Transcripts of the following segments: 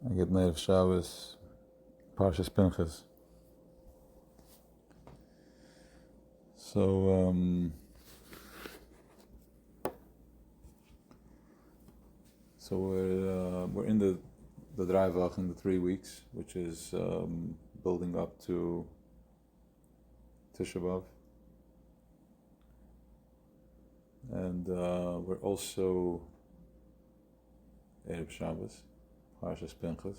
I get Native Shabbos, Parshas Pנחs. So, we're in the Dreivach in the 3 weeks, which is building up to Tisha B'Av. And we're also Erev Shabbos, Parshas Pנחs.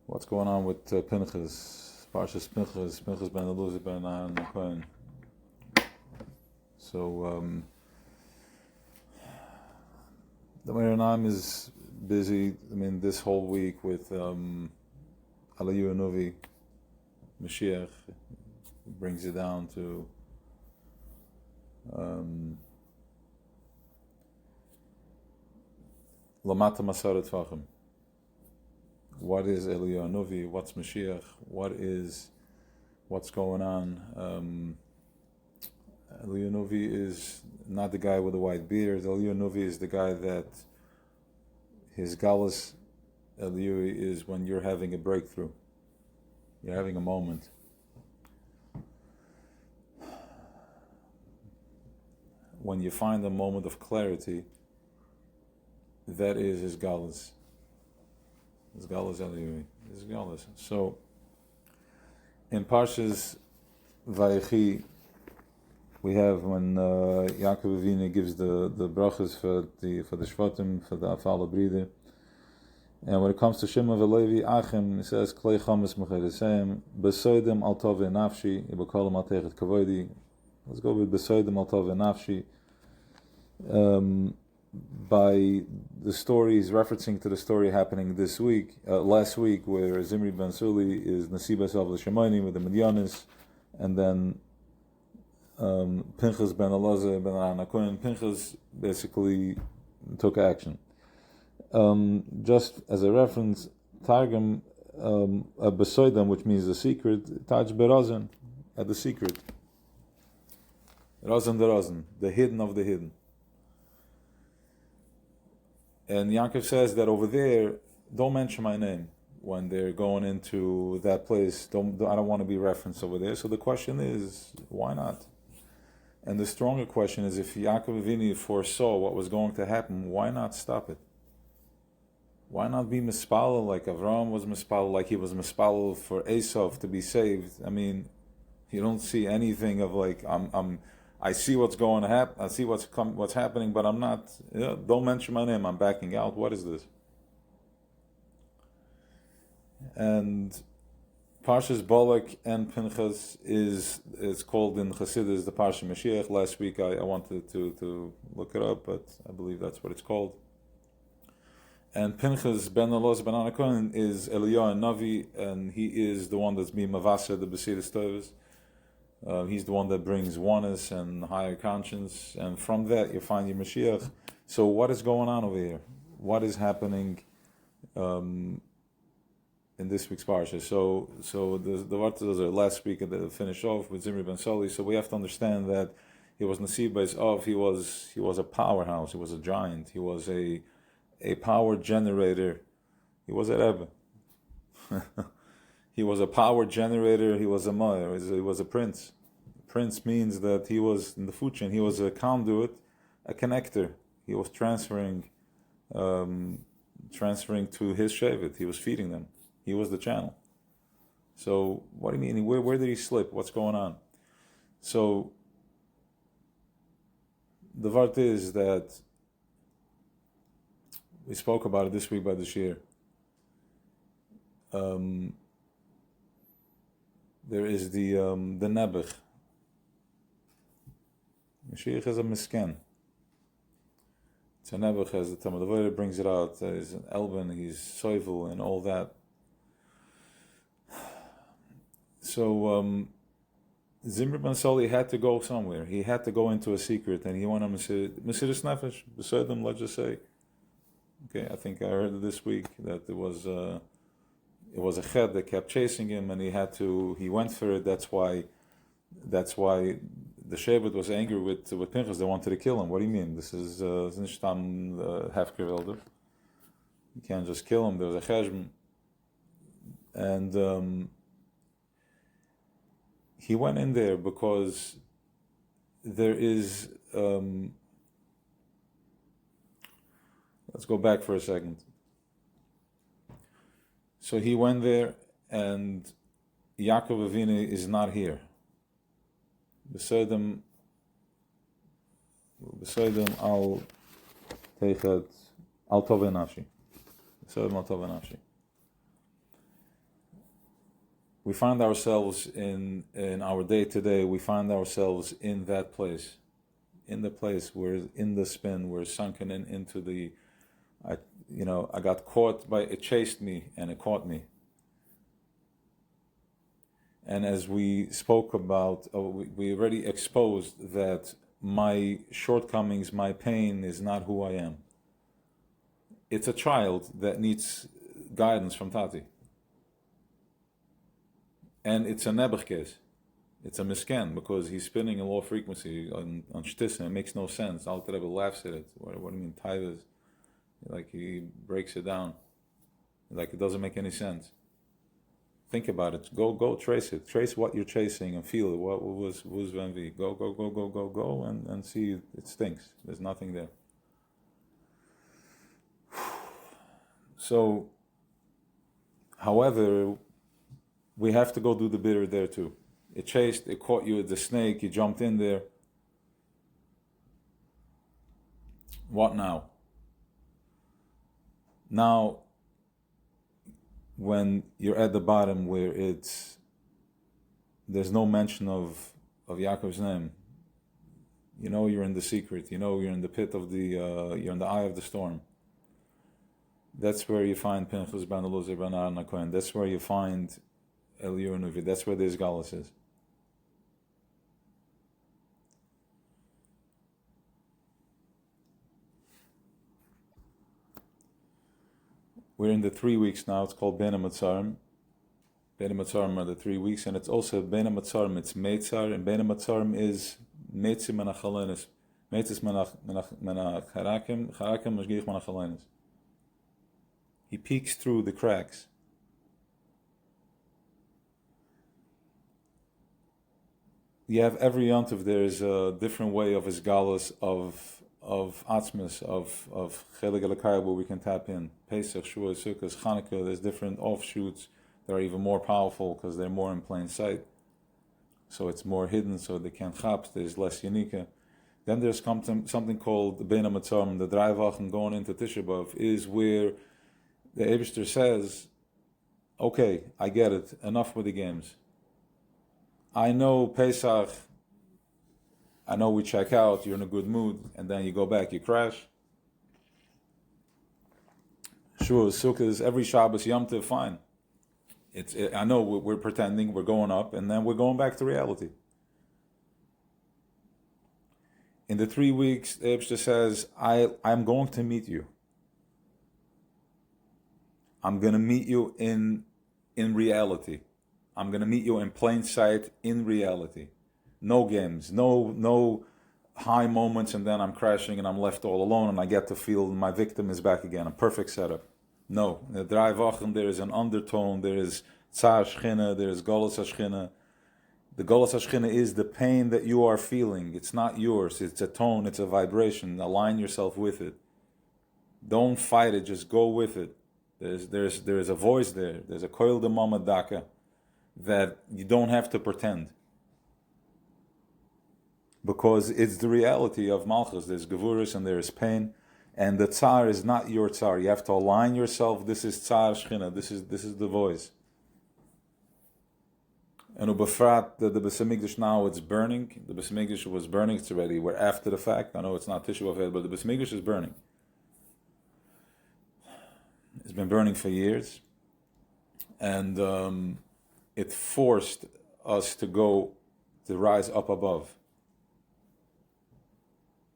What's going on with Pנחs? Parshas Pנחs ben Eluzah ben Aaron. So the Meir is busy. I mean, this whole week with Alayu Novi, Mashiach brings you down to Lamata Masaret Fachim. What is Eliyahu Novi? What's Mashiach? What's going on? Eliyahu Novi is not the guy with the white beard. Eliyahu Novi is the guy that his galus Eliyahu is when you're having a breakthrough. You're having a moment. When you find a moment of clarity, that is his galus. His galus Eliyahu. His galus. So, in Parshas Vayechi, we have when Yaakov Avinu gives the brachas for the Shvatim, for the Afal Bride. And when it comes to Shema v'Levi Achim, it says Klei Chametz Mecheresem Besoidem Al Tov Nafshi Ibakolam Al Techet Kavodi. Let's go with Besoidem Al Tov Nafshi. By the story, he's referencing to the story happening last week, where Zimri ben Suli is Nasibas of the Shemaini with the Midyanis, and then Pנחs ben Elazar ben Anakoin. Pנחs basically took action. Just as a reference, Targum Besoidam, which means the secret, Taj Berazan, at the secret. Razan the Razan, the hidden of the hidden. And Yaakov says that over there, don't mention my name when they're going into that place. I don't want to be referenced over there. So the question is, why not? And the stronger question is, if Yaakov Avinu foresaw what was going to happen, why not stop it? Why not be mispalel like Avraham was mispalel, like he was mispalel for Esav to be saved? I mean, you don't see anything of like I see what's going to happen. I see what's happening, but I'm not. Don't mention my name. I'm backing out. What is this? And Parshas Balak and Pנחs is called in Chassidus the Parsha Mashiach. Last week I wanted to look it up, but I believe that's what it's called. And Pנחs ben Elazar ben Anakoin is Eliyahu Navi, and he is the one that's being Mavasa the Besidas Tovas. He's the one that brings oneness and higher conscience, and from that you find your Mashiach. So what is going on over here? What is happening in this week's parsha? So the Vartas are last week at the finish off with Zimri ben Soli. So we have to understand that he was Nasib Beis Av. He was a powerhouse. He was a giant. He was a power generator. He was a Rebbe. He was a power generator. He was a mayor. He was a prince. Prince means that he was in the food chain. He was a conduit, a connector. He was transferring to his shevet. He was feeding them. He was the channel. So what do you mean? Where did he slip? What's going on? So the vart is that we spoke about it this week by the shir. There is the Nebuch. Mashiach is a misken. It's a Nebuch, as the Talmud Avodah brings it out. He's an Elben, he's soivel, and all that. So Zimri ben Soli had to go somewhere. He had to go into a secret, and he went on Mesiris Nefesh. Beside them, let's just say. Okay, I think I heard it this week that it was a ched that kept chasing him, and he went for it. That's why the Shevet was angry with Pנחs. They wanted to kill him. What do you mean? This is nicht half geweldig. You can't just kill him. There's a cheshbon. And he went in there because there is... let's go back for a second. So he went there, and Yaakov Avinu is not here. Beside him, al teichet al tov nafshi. Beside him al tov nafshi. We find ourselves in our day to day. We find ourselves in that place, in the place where in the spin, we're sunken into the. I got caught by it. Chased me and it caught me. And as we spoke about, we already exposed that my shortcomings, my pain is not who I am. It's a child that needs guidance from Tati. And it's a nebuch. It's a misken because he's spinning a low frequency on shtissen. It makes no sense. Alter Rebbe laughs at it. What do you mean tithas? Like he breaks it down. Like it doesn't make any sense. Think about it. Go trace it. Trace what you're chasing and feel it. What was Venvi? Go and see it stinks. There's nothing there. So, however, we have to go do the bitter there too. It chased, it caught you at the snake, you jumped in there. What now? Now, when you're at the bottom where there's no mention of Yaakov's name, you know you're in the secret, you know you're in the pit of you're in the eye of the storm. That's where you find Pנחs ben Elazar ben Aaron HaKohen. That's where you find Eliyahu Nuvi. That's where this galus is. We're in the 3 weeks now. It's called Bein HaMatzarim. Bein HaMatzarim are the 3 weeks, and it's also Bein HaMatzarim. It's Meitzar, and Bein HaMatzarim is Meitzim Menachalenis. Meitzis Menacharakim, Charakim Mashgich Menachalenis. He peeks through the cracks. You have every yontif. There is a different way of his galus of atzmis, of chelik elakaya, where we can tap in. Pesach, Shavuot, Sukkot, Chanukah. There's different offshoots that are even more powerful because they're more in plain sight. So it's more hidden, so they can't chaps. There's less unika. Then there's something called the Bein HaMatzarim, the Drei Wochen going into Tisha B'Av, is where the Eibishter says, okay, I get it, enough with the games. I know Pesach, I know we check out, you're in a good mood, and then you go back, you crash. Sure, Sukkot, every Shabbos, Yom Tov, fine. I know we're pretending, we're going up, and then we're going back to reality. In the 3 weeks, the Eibishter says, I'm going to meet you. I'm going to meet you in reality. I'm going to meet you in plain sight in reality. No games, no high moments, and then I'm crashing and I'm left all alone and I get to feel my victim is back again. A perfect setup. No. In the Drei Wochen, there is an undertone, there is Tsar Shchina, there is Golus HaShchina. The Golus HaShchina is the pain that you are feeling. It's not yours. It's a tone, it's a vibration. Align yourself with it. Don't fight it, just go with it. There's a voice there. There's a koil de mama daka that you don't have to pretend. Because it's the reality of Malchus. There's Gevurus and there is pain. And the Tsar is not your Tsar. You have to align yourself. This is Tsar Shchina. This is the voice. And Ubefrat, the Beis Hamikdash now, it's burning. The Beis Hamikdash was burning. It's already, we're after the fact. I know it's not Tisha B'Av, but the Beis Hamikdash is burning. It's been burning for years. And it forced us to rise up above.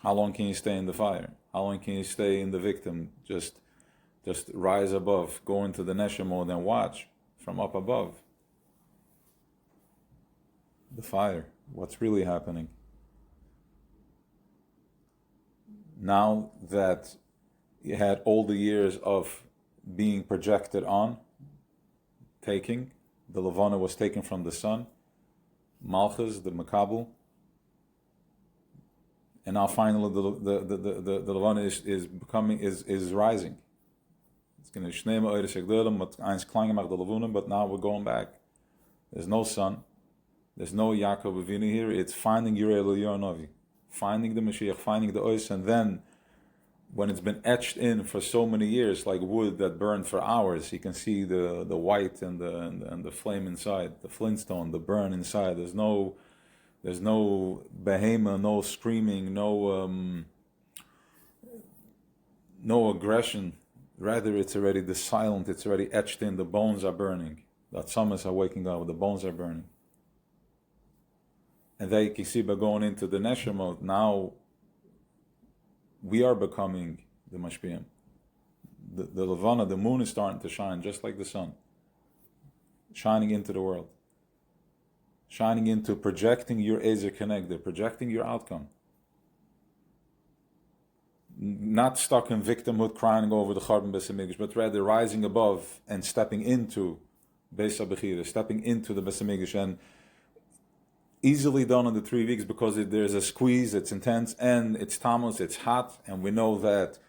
How long can you stay in the fire? How long can you stay in the victim? Just rise above, go into the Nesha mode and watch from up above. The fire, what's really happening? Now that you had all the years of being projected on, taking. The Levana was taken from the sun. Malchus, the Makabel. And now finally the Levana is rising. It's going to Shnema Eure Segdelim, but eins klein gemacht the Levuna, but now we're going back. There's no sun. There's no Yaakov Avinu here. It's finding Yirei Eliyahu Novi, finding the Mashiach, finding the Ois, and then when it's been etched in for so many years, like wood that burned for hours, you can see the white and the flame inside, the flintstone, the burn inside. There's no behemoth, no screaming, no aggression. Rather, it's already the silent. It's already etched in. The bones are burning. The Atzamas are waking up. The bones are burning. And then you can see by going into the Nesher mode, now we are becoming the Mashpiyim. The Levana, the moon is starting to shine just like the sun. Shining into the world. Shining into projecting your Ezer Connector, projecting your outcome. Not stuck in victimhood, crying over the Charbon Beis HaMikdash, but rather rising above and stepping into Beis HaBechira, stepping into the Beis HaMikdash, and easily done in the 3 weeks because there's a squeeze, it's intense, and it's Tammuz, it's hot, and we know that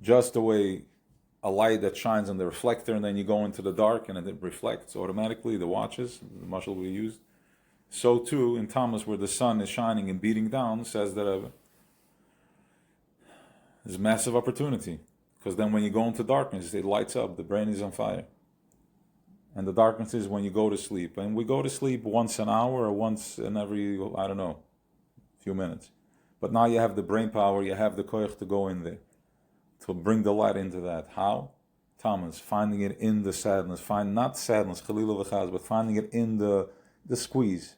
just the way a light that shines on the reflector and then you go into the dark and it reflects automatically, the watches, the mashal we used, so too in Tammuz where the sun is shining and beating down, says the Rebbe, there's a massive opportunity, because then when you go into darkness, it lights up, the brain is on fire. And the darkness is when you go to sleep. And we go to sleep once an hour or once in every, I don't know, few minutes. But now you have the brain power, you have the koyach to go in there, to bring the light into that. How? Thomas, finding it in the sadness. Not sadness, Chalila v'chaz, but finding it in the squeeze.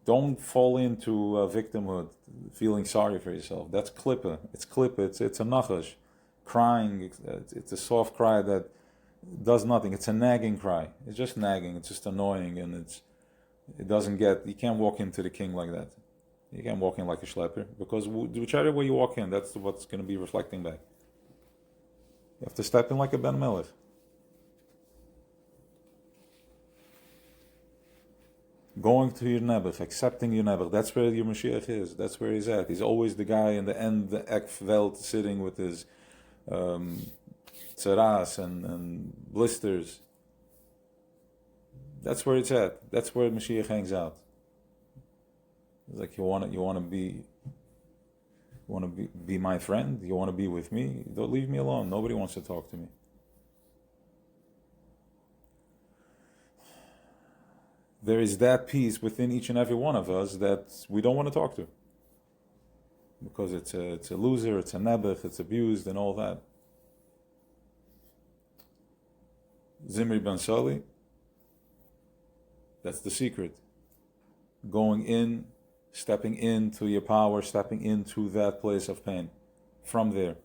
Don't fall into victimhood, feeling sorry for yourself. That's klippa. It's klippa. It's a nachash. Crying. It's a soft cry that does nothing. It's a nagging cry. It's just nagging. It's just annoying, and it doesn't get. You can't walk into the king like that. You can't walk in like a schlepper, because whichever way you walk in, that's what's going to be reflecting back. You have to step in like a Ben Melech. Going to your Nebuch, accepting your Nebuch, that's where your Mashiach is. That's where he's at. He's always the guy in the end, the Ekveld, sitting with his tzaras and blisters. That's where it's at. That's where Mashiach hangs out. It's like you want to be my friend. You want to be with me. Don't leave me alone. Nobody wants to talk to me. There is that piece within each and every one of us that we don't want to talk to, because it's a loser, it's a nebuch, it's abused, and all that. Zimri Ben Sali, that's the secret. Going in, stepping into your power, stepping into that place of pain. From there,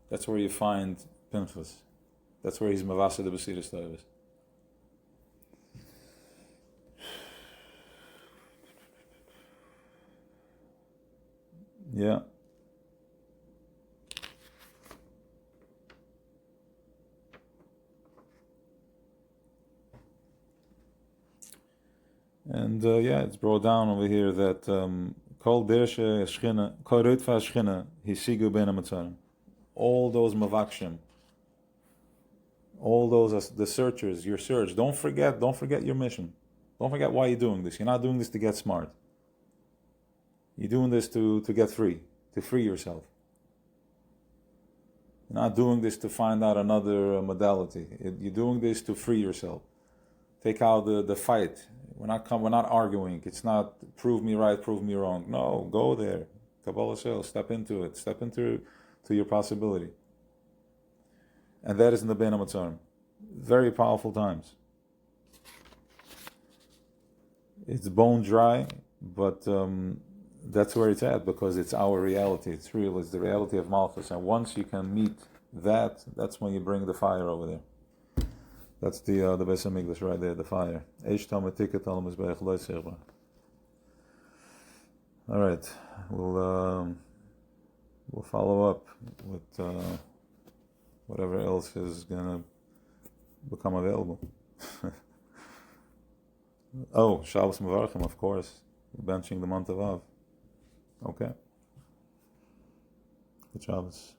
that's where you find Pנחs. That's where he's Mavasa the Basiris Tavis. Yeah. And it's brought down over here that Kol Dershe Shchina, Kol Ritva Shchina, Hisigu Ben Amatzarim. All those Mavakshim, all those the searchers, your search. Don't forget your mission. Don't forget why you're doing this. You're not doing this to get smart. You're doing this to get free, to free yourself. You're not doing this to find out another modality. You're doing this to free yourself. Take out the fight. We're not arguing. It's not prove me right, prove me wrong. No, go there. Kabbalah Shel, step into it. Step into your possibility. And that is in the Bein HaMatzarim. Very powerful times. It's bone dry, but that's where it's at, because it's our reality. It's real. It's the reality of Malchus. And once you can meet that, that's when you bring the fire over there. That's the Beis HaMikdash right there, the fire. All right, we'll follow up with whatever else is gonna become available. Oh, Shabbos Mevarchim, of course. Benching the month of Av. Okay. Good Shabbos.